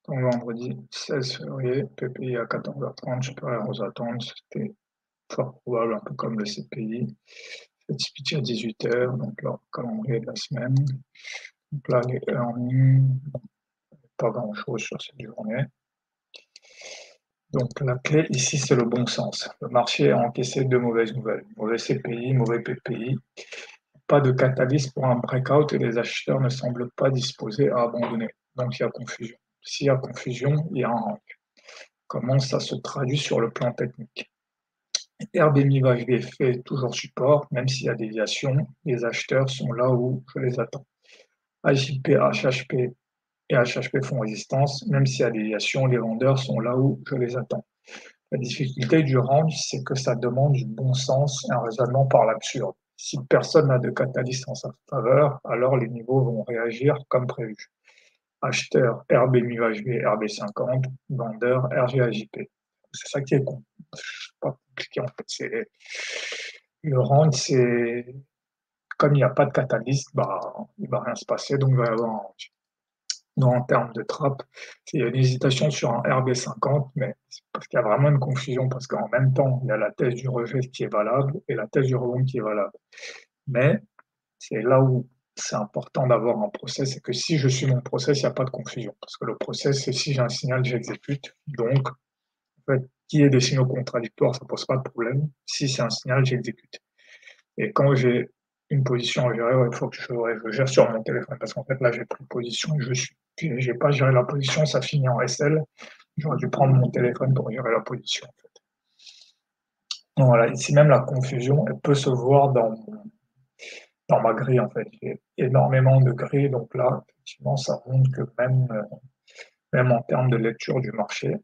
Donc vendredi 16 février, PPI à 14h30, supérieur aux attentes, c'était fort probable, un peu comme le CPI. Petit à 18h, donc là, calendrier de la semaine. Donc là, les earnings, pas grand-chose sur cette journée. Donc la clé ici, c'est le bon sens. Le marché a encaissé deux mauvaises nouvelles. Mauvais CPI, mauvais PPI. Pas de catalyse pour un breakout et les acheteurs ne semblent pas disposés à abandonner. Donc il y a confusion. S'il y a confusion, il y a un rank. Comment ça se traduit sur le plan technique? RBMI fait toujours support, même s'il y a déviation, les acheteurs sont là où je les attends. AJP, HHP et HHP font résistance, même s'il y a déviation, les vendeurs sont là où je les attends. La difficulté du range, c'est que ça demande du bon sens et un raisonnement par l'absurde. Si personne n'a de catalyste en sa faveur, alors les niveaux vont réagir comme prévu. Acheteur RBMI RB50, vendeur RGAJP. C'est ça qui est pas compliqué en fait. C'est le range, c'est comme il n'y a pas de catalyste, bah il va rien se passer, donc il va y avoir un range. Donc en termes de trap, il y a une hésitation sur un RB50, mais c'est parce qu'il y a vraiment une confusion, parce qu'en même temps, il y a la thèse du rejet qui est valable et la thèse du rebond qui est valable. Mais c'est là où c'est important d'avoir un process, c'est que si je suis mon process, il n'y a pas de confusion. Parce que le process, c'est si j'ai un signal, j'exécute. Donc, en fait, qu'il y ait des signaux contradictoires, ça ne pose pas de problème. Si c'est un signal, j'exécute. Et quand j'ai une position à gérer, ouais, il faut que je gère sur mon téléphone. Parce qu'en fait, là, j'ai pris position, j'ai pas géré la position, ça finit en SL. J'aurais dû prendre mon téléphone pour gérer la position. En fait. Donc voilà, ici même la confusion, elle peut se voir dans ma grille en fait. J'ai énormément de grilles, donc là, effectivement, ça montre que même en termes de lecture du marché,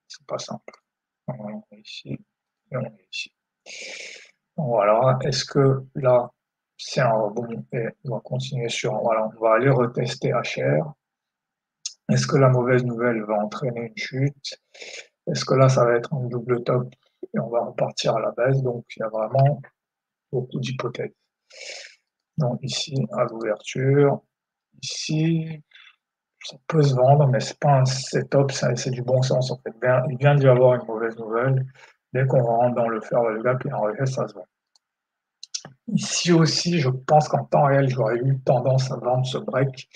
c'est pas simple. Donc, voilà, on est ici et on est ici. Donc, voilà, est-ce que là, c'est un rebond et on va continuer sur, voilà, on va aller retester HR. Est-ce que la mauvaise nouvelle va entraîner une chute? Est-ce que là, ça va être un double top et on va repartir à la baisse? Donc, il y a vraiment beaucoup d'hypothèses. Donc, ici, à l'ouverture, ici, ça peut se vendre, mais c'est pas un setup, c'est du bon sens en fait. Il vient d'y avoir une mauvaise nouvelle. Dès qu'on rentre dans le fair value gap et en effet, ça se vend. Ici aussi, je pense qu'en temps réel, j'aurais eu tendance à vendre ce break.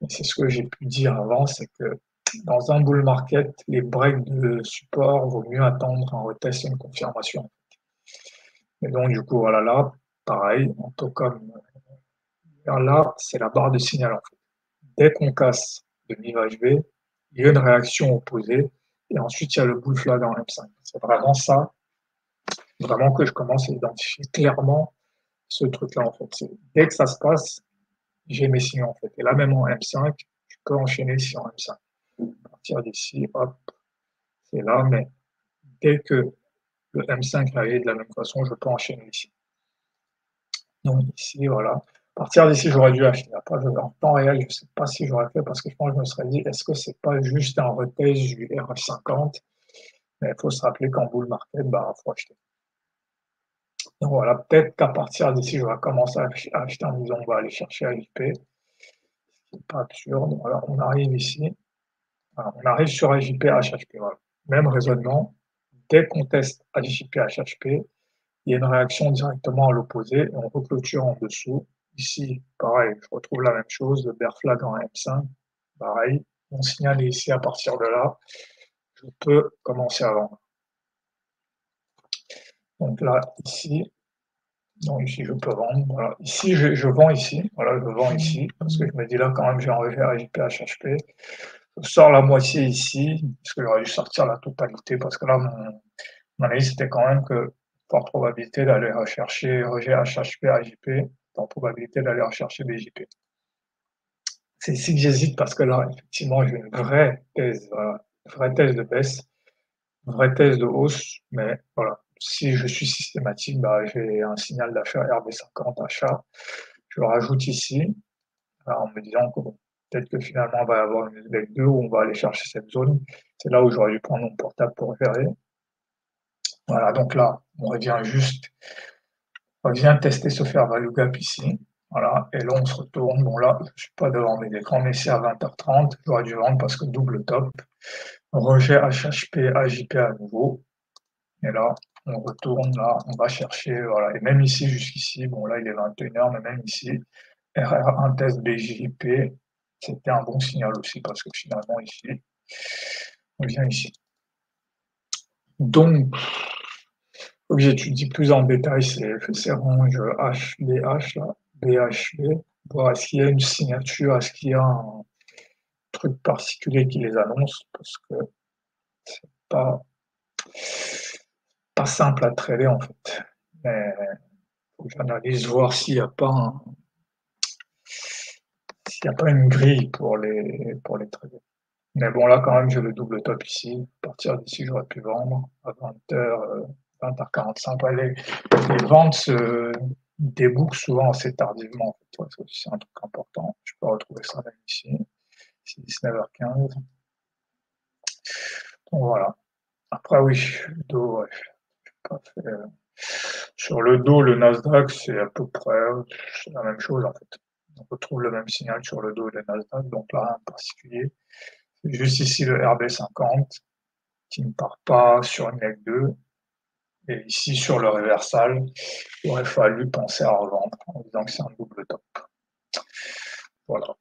Mais c'est ce que j'ai pu dire avant, c'est que dans un bull market, les breaks de support, vaut mieux attendre un retest et une confirmation. Et donc, du coup, voilà, là, pareil, un peu comme là, c'est la barre de signal en fait. Dès qu'on casse le niveau HV, il y a une réaction opposée et ensuite il y a le bull flag en M5. C'est vraiment ça, vraiment que je commence à identifier clairement ce truc-là en fait. Dès que ça se passe, j'ai mes signaux en fait. Et là même en M5, je peux enchaîner ici en M5. À partir d'ici, hop, c'est là, mais dès que le M5 réagit de la même façon, je peux enchaîner ici. Donc ici, voilà. À partir d'ici, j'aurais dû acheter. Après, en temps réel, je ne sais pas si j'aurais fait parce que je pense que je me serais dit, est-ce que c'est pas juste un retest du R50? Mais il faut se rappeler qu'en bull market, bah, faut acheter. Donc voilà, peut-être qu'à partir d'ici, je vais commencer à acheter en disant, on va aller chercher AJP. C'est pas absurde. Voilà, on arrive ici. Voilà, on arrive sur AJP, HHP. Voilà. Même raisonnement. Dès qu'on teste AJP, HHP, il y a une réaction directement à l'opposé et on reclôture en dessous. Ici, pareil, je retrouve la même chose, le bear flag en M5, pareil. Mon signal est ici à partir de là, je peux commencer à vendre. Donc là, ici, donc ici je peux vendre. Voilà. Ici, je vends ici. Voilà, je vends ici, parce que je me dis là quand même j'ai enlevé RJP, HHP. Je sors la moitié ici, parce que j'aurais dû sortir la totalité, parce que là, mon analyse c'était quand même que forte probabilité d'aller rechercher rejet HHP, AJP, forte probabilité d'aller rechercher des JP. C'est ici que j'hésite parce que là, effectivement, j'ai une vraie thèse, une vraie thèse de baisse, une vraie thèse de hausse, mais voilà, si je suis systématique, bah, j'ai un signal d'achat RB50 achat, je le rajoute ici, en me disant que bon, peut-être que finalement, il va y avoir une leg 2 où on va aller chercher cette zone. C'est là où j'aurais dû prendre mon portable pour gérer. Voilà, donc là, on revient tester ce fair value gap ici. Voilà, et là on se retourne. Bon là, je suis pas devant mes écrans, mais c'est à 20h30. J'aurais dû vendre parce que double top. Rejet HHP, AJP à nouveau. Et là, on retourne là, on va chercher, voilà. Et même ici, jusqu'ici, bon là il est 21h, mais même ici, RR1 test BJP, c'était un bon signal aussi parce que finalement ici, on vient ici. Donc, faut que j'étudie plus en détail ces ranges HBH là, BHB, voir est-ce qu'il y a une signature, est-ce qu'il y a un truc particulier qui les annonce, parce que c'est pas simple à trader en fait. Mais faut que j'analyse, voir s'il y a pas une grille pour les trader. Mais bon là quand même j'ai le double top ici. À partir d'ici j'aurais pu vendre à 20h, 20h45. Ouais, les ventes se débouclent souvent assez tardivement en fait. Ouais, ça aussi c'est un truc important. Je peux retrouver ça même ici. C'est 19h15. Donc voilà. Après oui, le dos, ouais, pas fait, sur le dos, le Nasdaq, c'est à peu près c'est la même chose en fait. On retrouve le même signal sur le dos et le Nasdaq, donc là rien de particulier. C'est juste ici le RB50 qui ne part pas sur une leg 2. Et ici sur le reversal, il aurait fallu penser à revendre en disant que c'est un double top. Voilà.